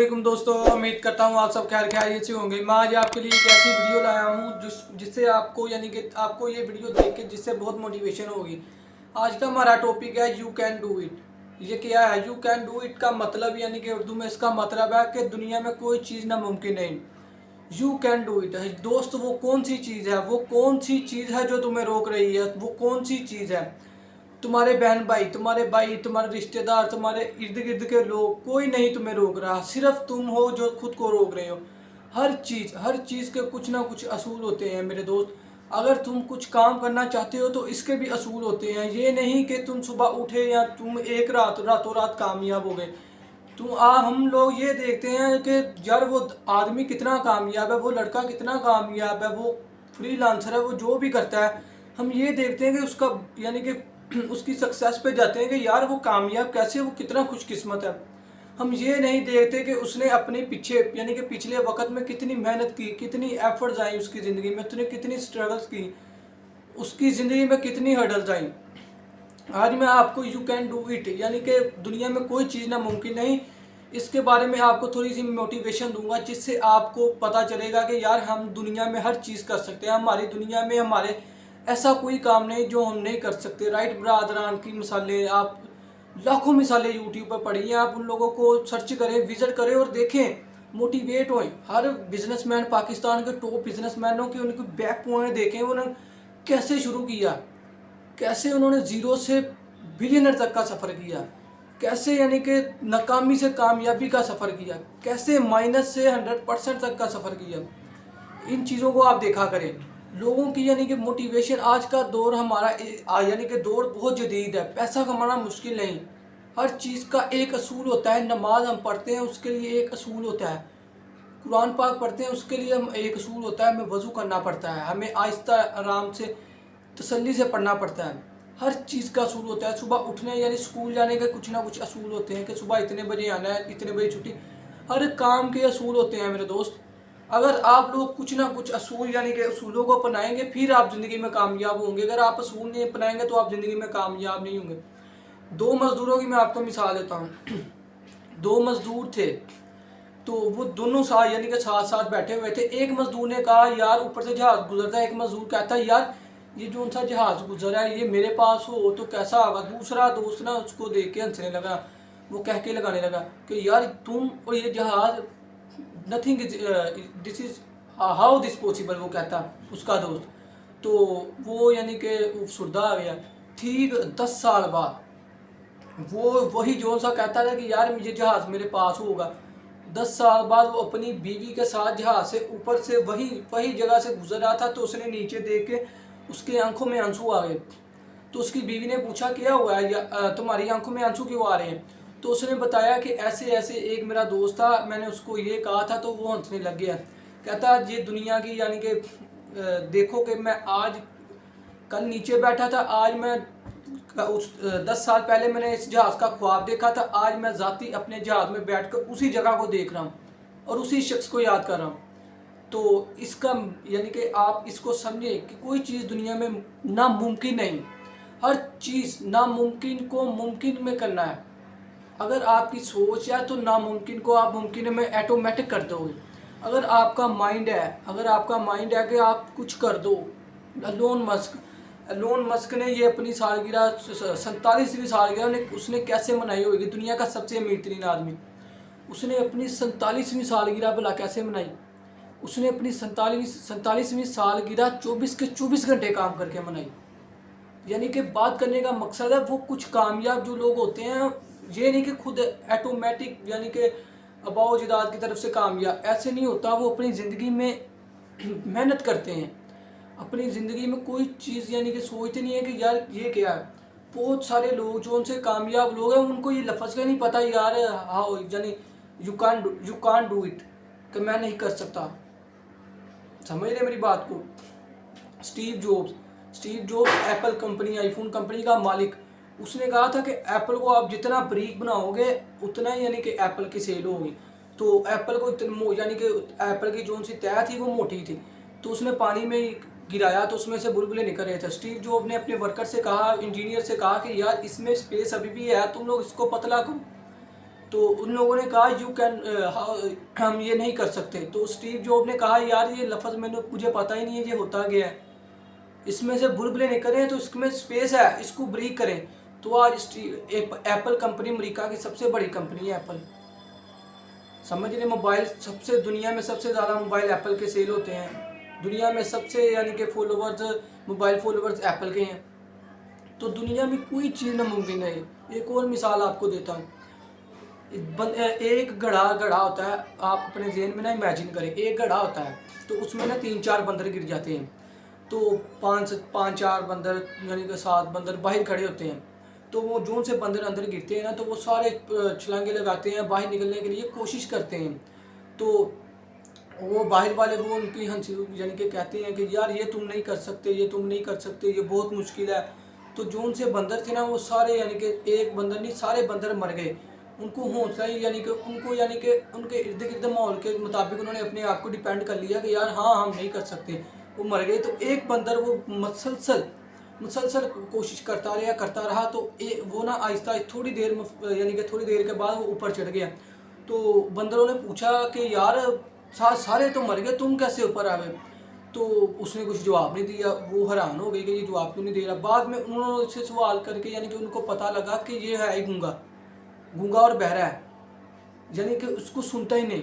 वालेकुम दोस्तों, उम्मीद करता हूँ आप सब खैरियत से होंगे। मैं आज आपके लिए एक ऐसी वीडियो लाया हूँ जिससे आपको आपको ये वीडियो देख के जिससे बहुत मोटिवेशन होगी। आज का हमारा टॉपिक है यू कैन डू इट। ये क्या है? यू कैन डू इट का मतलब यानी कि उर्दू में इसका मतलब है कि दुनिया में कोई चीज़ नामुमकिन नहीं। यू कैन डू इट है दोस्त, वो कौन सी चीज़ है, वो कौन सी चीज़ है जो तुम्हें रोक रही है? वो कौन सी चीज़ है? तुम्हारे बहन भाई, तुम्हारे तुम्हारे रिश्तेदार, तुम्हारे इर्द गिर्द के लोग, कोई नहीं तुम्हें रोक रहा, सिर्फ तुम हो जो खुद को रोक रहे हो। हर चीज़ के कुछ ना कुछ असूल होते हैं मेरे दोस्त। अगर तुम कुछ काम करना चाहते हो तो इसके भी असूल होते हैं। ये नहीं कि तुम सुबह उठे या तुम एक रातों रात कामयाब हो गए। हम लोग ये देखते हैं कि यार वो आदमी कितना कामयाब है, वो लड़का कितना कामयाब है, वो फ्रीलांसर है, वो जो भी करता है। हम ये देखते हैं कि उसका यानी कि उसकी सक्सेस पे जाते हैं कि यार वो कामयाब कैसे, वो कितना खुशकिस्मत है। हम ये नहीं देखते कि उसने अपने पीछे यानी कि पिछले वक्त में कितनी मेहनत की, कितनी एफर्ट्स आई उसकी ज़िंदगी में, उसने कितनी स्ट्रगल्स की, उसकी ज़िंदगी में कितनी हर्डल्स आई। आज मैं आपको यू कैन डू इट यानी कि दुनिया में कोई चीज़ ना मुमकिन नहीं, इसके बारे में आपको थोड़ी सी मोटिवेशन दूंगा जिससे आपको पता चलेगा कि यार हम दुनिया में हर चीज़ कर सकते हैं। हमारी दुनिया में हमारे ऐसा कोई काम नहीं जो हम नहीं कर सकते। राइट ब्रादरान की मिसालें आप लाखों मिसालें यूट्यूब पर पढ़ी हैं, आप उन लोगों को सर्च करें, विजिट करें और देखें, मोटिवेट होएं। हर बिजनेसमैन, पाकिस्तान के टॉप बिजनेसमैनों के उनके बैक पॉइंट देखें, उन्होंने कैसे शुरू किया, कैसे उन्होंने ज़ीरो से बिलियनर तक का सफ़र किया, कैसे यानी कि नाकामी से कामयाबी का सफ़र किया, कैसे माइनस से 100% तक का सफ़र किया। इन चीज़ों को आप देखा करें। लोगों की यानी कि मोटिवेशन, आज का दौर हमारा यानी कि दौर बहुत जदीद है। पैसा कमाना मुश्किल नहीं, हर चीज़ का एक असूल होता है। नमाज हम पढ़ते हैं उसके लिए एक असूल होता है, कुरान पाक पढ़ते हैं उसके लिए हम एक असूल होता है, हमें वज़ू करना पड़ता है, हमें आहिस्ता आराम से तसल्ली से पढ़ना पड़ता है। हर चीज़ का असूल होता है। सुबह उठने यानी स्कूल जाने के कुछ ना कुछ असूल होते हैं कि सुबह इतने बजे आना है, इतने बजे छुट्टी। हर काम के असूल होते हैं मेरे दोस्त। अगर आप लोग कुछ ना कुछ असूल यानी कि असूलों को अपनाएंगे फिर आप ज़िंदगी में कामयाब होंगे। अगर आप असूल नहीं अपनाएंगे तो आप ज़िंदगी में कामयाब नहीं होंगे। दो मज़दूरों की मैं आपको मिसाल देता हूँ। दो मज़दूर थे, तो वो दोनों साथ यानी कि साथ साथ बैठे हुए थे। एक मज़दूर ने कहा यार ऊपर से जहाज़ गुजरता है। एक मज़दूर कहता है यार ये जो सा जहाज़ गुजरा है ये मेरे पास हो तो कैसा होगा। दूसरा दोस्त ना उसको देख के हंसने लगा, वो कह के लगाने लगा कि यार तुम और ये जहाज़ nothing this is how this possible, वो कहता उसका दोस्त। तो वो यानी कि उपसुर्दा आ गया। ठीक 10 साल बाद वो वही जो सा कहता था कि यार ये जहाज़ मेरे पास होगा। 10 साल बाद वो अपनी बीवी के साथ जहाज़ से ऊपर से वही वही जगह से गुजर रहा था, तो उसने नीचे देख के उसकी आंखों में आंसू आ गए। तो उसकी बीवी ने पूछा क्या हुआ है, तुम्हारी आंखों में आंसू क्यों आ रहे हैं? तो उसने बताया कि ऐसे ऐसे एक मेरा दोस्त था, मैंने उसको ये कहा था तो वो हंसने लग गया। कहता ये दुनिया की यानी कि देखो कि मैं आज कल नीचे बैठा था, आज मैं उस 10 साल पहले मैंने इस जहाज़ का ख्वाब देखा था, आज मैं ज़ाती अपने जहाज़ में बैठकर उसी जगह को देख रहा हूँ और उसी शख्स को याद कर रहा हूँ। तो इसका यानी कि आप इसको समझे कि कोई चीज़ दुनिया में नामुमकिन नहीं। हर चीज़ नामुमकिन को मुमकिन में करना है। अगर आपकी सोच है तो नामुमकिन को आप मुमकिन में ऑटोमेटिक कर दोगे। अगर आपका माइंड है कि आप कुछ कर दो। एलोन मस्क ने ये अपनी सालगिरह 47वीं सालगिरह उसने कैसे मनाई होगी? दुनिया का सबसे अमीर तरीन आदमी, उसने अपनी 47वीं सालगिरह भला कैसे मनाई? उसने अपनी 47वीं सालगिरह 24 के 24 घंटे काम करके मनाई। यानी कि बात करने का मकसद है वो कुछ कामयाब जो लोग होते हैं, ये नहीं कि खुद ऑटोमेटिक यानी कि अबाव जदाद की तरफ से कामयाब, ऐसे नहीं होता। वो अपनी ज़िंदगी में मेहनत करते हैं, अपनी ज़िंदगी में कोई चीज़ यानी कि सोचते नहीं है कि यार ये क्या है। बहुत सारे लोग जो उनसे कामयाब लोग हैं उनको ये लफ्ज़ का नहीं पता यार हाउ यानी यू कान डू इट, कि मैं नहीं कर सकता। समझ रहे मेरी बात को? Steve jobs Apple company, iPhone company का मालिक, उसने कहा था कि एप्पल को आप जितना ब्रीक बनाओगे उतना ही यानी कि एप्पल की सेल होगी। तो एप्पल को यानी कि एप्पल की जो सी तय थी वो मोटी थी, तो उसने पानी में गिराया तो उसमें से बुलबुले निकल रहे थे। स्टीव जॉब ने अपने वर्कर से कहा, इंजीनियर से कहा कि यार इसमें स्पेस अभी भी है, तुम लोग इसको पतला करो। तो उन लोगों ने कहा यू कैन, हम ये नहीं कर सकते। तो स्टीव जॉब ने कहा यार ये लफ्ज़ मुझे पता ही नहीं है ये होता क्या है, इसमें से बुलबुले निकले तो इसमें स्पेस है, इसको ब्रीक करें। तो आज एप्पल कंपनी अमेरिका की सबसे बड़ी कंपनी है एप्पल। समझ रहे, मोबाइल सबसे दुनिया में सबसे ज़्यादा मोबाइल एप्पल के सेल होते हैं। दुनिया में सबसे यानी कि मोबाइल फॉलोवर्स एप्पल के हैं। तो दुनिया में कोई चीज़ नामुमकिन नहीं। एक और मिसाल आपको देता हूँ। एक घड़ा होता है, आप अपने जहन में ना इमेजिन करें, एक घड़ा होता है तो उसमें ना 3-4 बंदर गिर जाते हैं। तो 5-4 बंदर यानी कि 7 बंदर बाहर खड़े होते हैं। तो वो जो से बंदर अंदर गिरते हैं ना तो वो सारे छलांगे लगाते हैं, बाहर निकलने के लिए कोशिश करते हैं। तो वो बाहर वाले वो उनकी हंसी यानी कि कहते हैं कि यार ये तुम नहीं कर सकते, ये तुम नहीं कर सकते, ये बहुत मुश्किल है। तो जो उनसे बंदर थे ना वो सारे यानी कि एक बंदर नहीं सारे बंदर मर गए। उनको हौसला यानी कि उनके इर्द गिर्द माहौल के मुताबिक उन्होंने अपने आप को डिपेंड कर लिया कि यार हाँ हम नहीं कर सकते, वो मर गए। तो एक बंदर वो मुसलसल कोशिश करता रहा। तो वो ना आहिस्ता थोड़ी देर यानी कि थोड़ी देर के बाद वो ऊपर चढ़ गया। तो बंदरों ने पूछा कि यार सारे तो मर गए, तुम कैसे ऊपर आ गए? तो उसने कुछ जवाब नहीं दिया। वो हैरान हो गई कि ये जवाब क्यों नहीं दे रहा। बाद में उन्होंने उससे सवाल करके यानी कि उनको पता लगा कि ये है ही गूंगा और बहरा है, यानी कि उसको सुनता ही नहीं।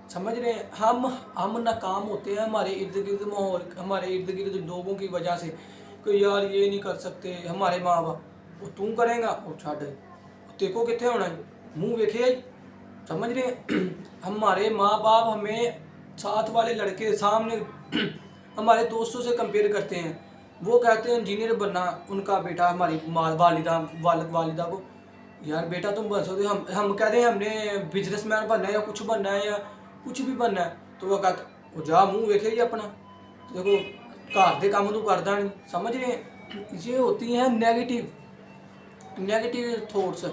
समझ रहे हैं, हम नाकाम होते हैं हमारे इर्द गिर्द माहौल, हमारे इर्द गिर्द लोगों की वजह से कि यार ये नहीं कर सकते। हमारे माँ बाप वो तू करेगा और छाड़ तेको कितने होना है, मुँह वेखे आई। समझ रहे हैं, हमारे माँ बाप हमें साथ वाले लड़के सामने हमारे दोस्तों से कंपेयर करते हैं। वो कहते हैं इंजीनियर बनना उनका बेटा, हमारी वालिदा को यार बेटा तुम बन सकते, हम कहते हैं हमने बिजनेसमैन बनना है या कुछ बनना है या कुछ भी बनना है। तो वो कहता वो जा मुँह वेखे ही अपना, तो देखो घर के काम तो करता नहीं। समझ रहे हैं, ये होती हैं नेगेटिव थॉट्स।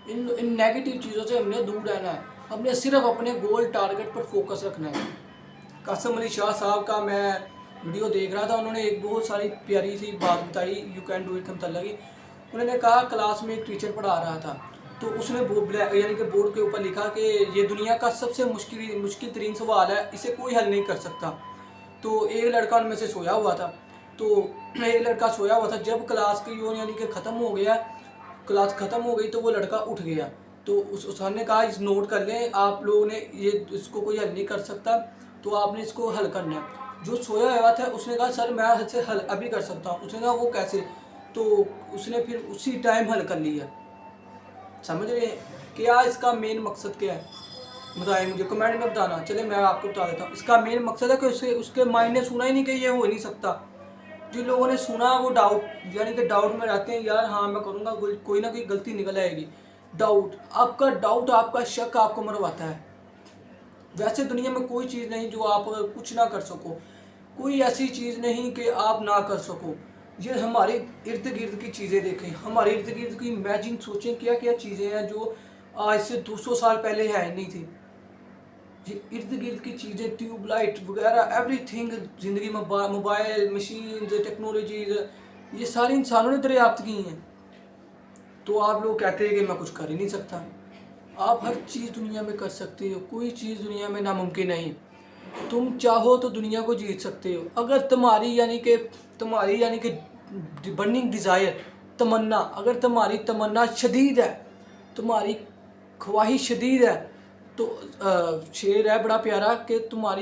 इन नेगेटिव चीज़ों से हमने दूर रहना है, हमने सिर्फ अपने गोल टारगेट पर फोकस रखना है। कासिम अली शाह साहब का मैं वीडियो देख रहा था, उन्होंने एक बहुत सारी प्यारी सी बात बताई यू कैन डू इट के मतलब की। उन्होंने कहा क्लास में एक टीचर पढ़ा रहा था, तो उसने यानी कि बोर्ड के ऊपर लिखा कि ये दुनिया का सबसे मुश्किल तरीन सवाल है, इसे कोई हल नहीं कर सकता। तो एक लड़का उनमें से सोया हुआ था। तो एक लड़का सोया हुआ था, जब क्लास की ओर यानी कि क्लास ख़त्म हो गई तो वो लड़का उठ गया। तो उस सर ने कहा इस नोट कर लें, आप लोगों ने ये इसको कोई हल नहीं कर सकता, तो आपने इसको हल करना है। जो सोया हुआ था उसने कहा सर मैं इससे हल अभी कर सकता हूँ। उसने कहा वो कैसे? तो उसने फिर उसी टाइम हल कर लिया। समझ रहे हैं क्या इसका मेन मकसद क्या है? बताएं मुझे, कमेंट में बताना। चले मैं आपको बता देता हूँ। इसका मेन मकसद है कि उसके माइंड ने सुना ही नहीं कि ये हो ही नहीं सकता। जिन लोगों ने सुना वो यानी कि डाउट में रहते हैं, यार हाँ मैं करूँगा, कोई ना कोई गलती निकल आएगी। डाउट आपका शक आपको मरवाता है। वैसे दुनिया में कोई चीज़ नहीं जो आप कुछ ना कर सको, कोई ऐसी चीज़ नहीं कि आप ना कर सको। ये हमारे इर्द गिर्द की चीज़ें देखें, हमारे इर्द गिर्द की इमेजिन सोचें क्या क्या चीज़ें हैं जो आज से 200 साल पहले है ही नहीं थी। ये इर्द गिर्द की चीज़ें, ट्यूबलाइट वगैरह एवरीथिंग, ज़िंदगी में मोबाइल मशीन टेक्नोलॉजीज, ये सारी इंसानों ने दरियाफ्त की हैं। तो आप लोग कहते हैं कि मैं कुछ कर ही नहीं सकता। आप हर चीज़ दुनिया में कर सकते हो, कोई चीज़ दुनिया में नामुमकिन नहीं। तुम चाहो तो दुनिया को जीत सकते हो। अगर तुम्हारी यानी कि बर्निंग डिज़ायर, तमन्ना, अगर तुम्हारी तमन्ना शदीद है, तुम्हारी ख्वाहिश शदीद है, तो शेर है बड़ा प्यारा कि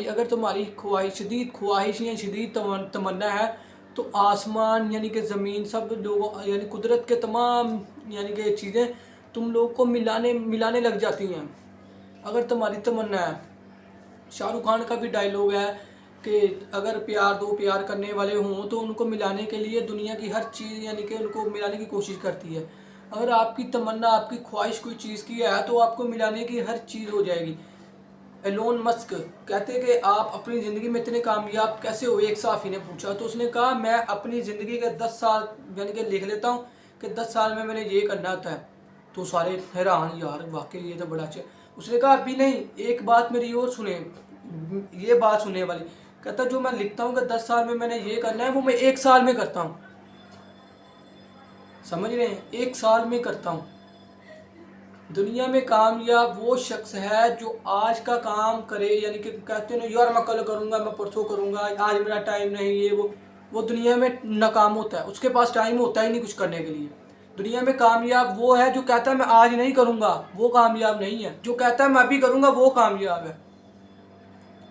अगर तुम्हारी ख्वाहिश या शदीद तमन्ना है तो आसमान यानी कि ज़मीन, सब लोगों यानी कुदरत के तमाम यानी कि चीज़ें तुम लोग को मिलाने लग जाती हैं अगर तुम्हारी तमन्ना है। शाहरुख खान का भी डायलॉग है कि अगर दो प्यार करने वाले हों तो उनको मिलाने के लिए दुनिया की हर चीज़ यानी कि उनको मिलाने की कोशिश करती है। अगर आपकी तमन्ना, आपकी ख्वाहिश कोई चीज़ की है तो आपको मिलाने की हर चीज़ हो जाएगी। एलोन मस्क कहते हैं कि आप अपनी ज़िंदगी में इतने कामयाब कैसे हुए, एक सहाफ़ी ने पूछा। तो उसने कहा मैं अपनी ज़िंदगी के 10 साल यानी कि लिख लेता हूँ कि 10 साल में मैंने ये करना होता है। तो सारे हैरान, यार वाकई ये तो बड़ा अच्छा। उसने कहा अभी नहीं, एक बात मेरी और सुने, ये बात सुनने वाली। कहता जो मैं लिखता हूँ कि 10 साल में मैंने ये करना है वो मैं 1 साल में करता हूँ। समझ रहे हैं, 1 साल में करता हूँ। दुनिया में कामयाब वो शख्स है जो आज का काम करे, यानी कि कहते हैं ना यार मैं कल करूँगा, मैं परसों करूँगा, आज मेरा टाइम नहीं, ये वो दुनिया में नाकाम होता है। उसके पास टाइम होता ही नहीं कुछ करने के लिए। दुनिया में कामयाब वो है जो कहता है मैं आज नहीं करूँगा, वो कामयाब नहीं है। जो कहता है मैं अभी करूँगा वो कामयाब है।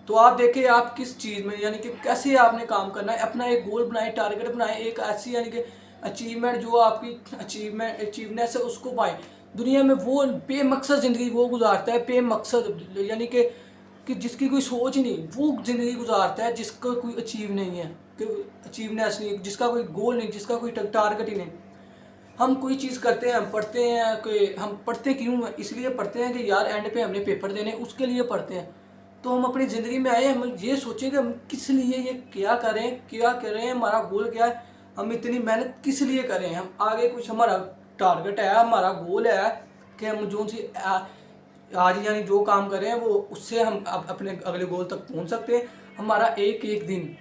तो आप देखिए आप किस चीज़ में, यानी कि कैसे आपने काम करना है। अपना एक गोल बनाए, टारगेट बनाए, एक ऐसी यानी कि अचीवमेंट जो आपकी अचीवनेस है उसको पाए। दुनिया में वो बेमकसद ज़िंदगी वो गुजारता है, बेमकसद यानी कि जिसकी कोई सोच ही नहीं, वो ज़िंदगी गुजारता है जिसका कोई अचीव नहीं है, कि अचीवनेस नहीं, जिसका कोई गोल नहीं, जिसका कोई टारगेट ही नहीं। हम कोई चीज़ करते हैं, हम पढ़ते हैं कि हम पढ़ते क्यों हैं, इसलिए पढ़ते हैं कि यार एंड पे हमने पेपर देने, उसके लिए पढ़ते हैं। तो हम अपनी ज़िंदगी में आए, हम ये सोचें कि हम किस लिए ये क्या करें, हमारा गोल क्या है, हम इतनी मेहनत किस लिए करें। हम आगे कुछ हमारा टारगेट है, हमारा गोल है कि हम जो सी आज यानी जो काम करें वो उससे हम अपने अगले गोल तक पहुंच सकते हैं। हमारा एक एक दिन,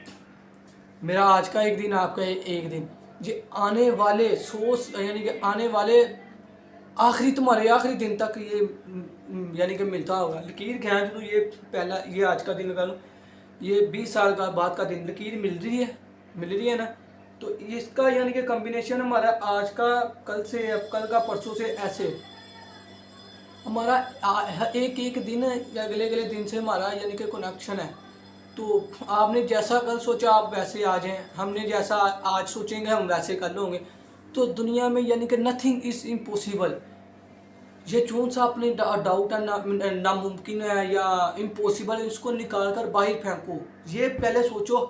मेरा आज का एक दिन, आपका एक दिन, ये आने वाले यानी कि आने वाले तुम्हारे आखिरी दिन तक ये यानी कि मिलता होगा। लकीर खींच तो ये पहला, ये आज का दिन लगा लो, ये 20 साल का बाद का दिन, लकीर मिल रही है ना। तो इसका यानी कि कम्बिनेशन हमारा आज का कल से, कल का परसों से, ऐसे हमारा एक एक दिन या अगले अगले दिन से हमारा यानी कि कनेक्शन है। तो आपने जैसा कल सोचा आप वैसे आ जाएं, हमने जैसा आज सोचेंगे हम वैसे कल होंगे। तो दुनिया में यानी कि नथिंग इज़ इम्पॉसिबल। ये जो सा अपने डाउट है, नामुमकिन है या इम्पॉसिबल है, उसको निकाल कर बाहर फेंको। ये पहले सोचो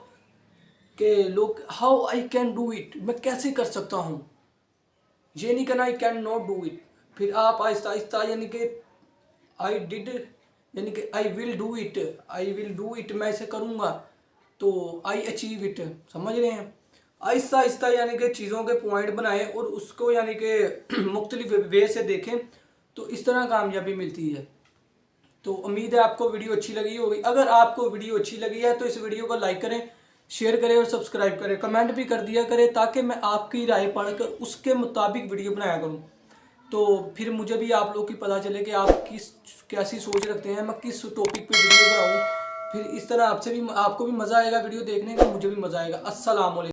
कि लोग how I can do it, मैं कैसे कर सकता हूँ। ये नहीं कहना I can not do it. फिर आप आहिस्ता आहिस्ता यानी कि आई डिड, यानी कि आई विल डू इट, मैं इसे करूँगा, तो आई अचीव इट। समझ रहे हैं। आहिस्ता आहिस्ता यानी कि चीज़ों के पॉइंट बनाएं और उसको यानी कि मुख्तलिफ वे से देखें, तो इस तरह कामयाबी मिलती है। तो उम्मीद है आपको वीडियो अच्छी लगी होगी। अगर आपको वीडियो अच्छी लगी है तो इस वीडियो को लाइक करें, शेयर करें और सब्सक्राइब करें, कमेंट भी कर दिया करें, ताकि मैं आपकी राय पढ़कर उसके मुताबिक वीडियो बनाया करूँ। तो फिर मुझे भी आप लोग की पता चले कि आप कैसी सोच रखते हैं, मैं किस टॉपिक पे वीडियो बनाऊँ। फिर इस तरह आपको भी मज़ा आएगा वीडियो देखने का, मुझे भी मज़ा आएगा। अस्सलाम वालेकुम।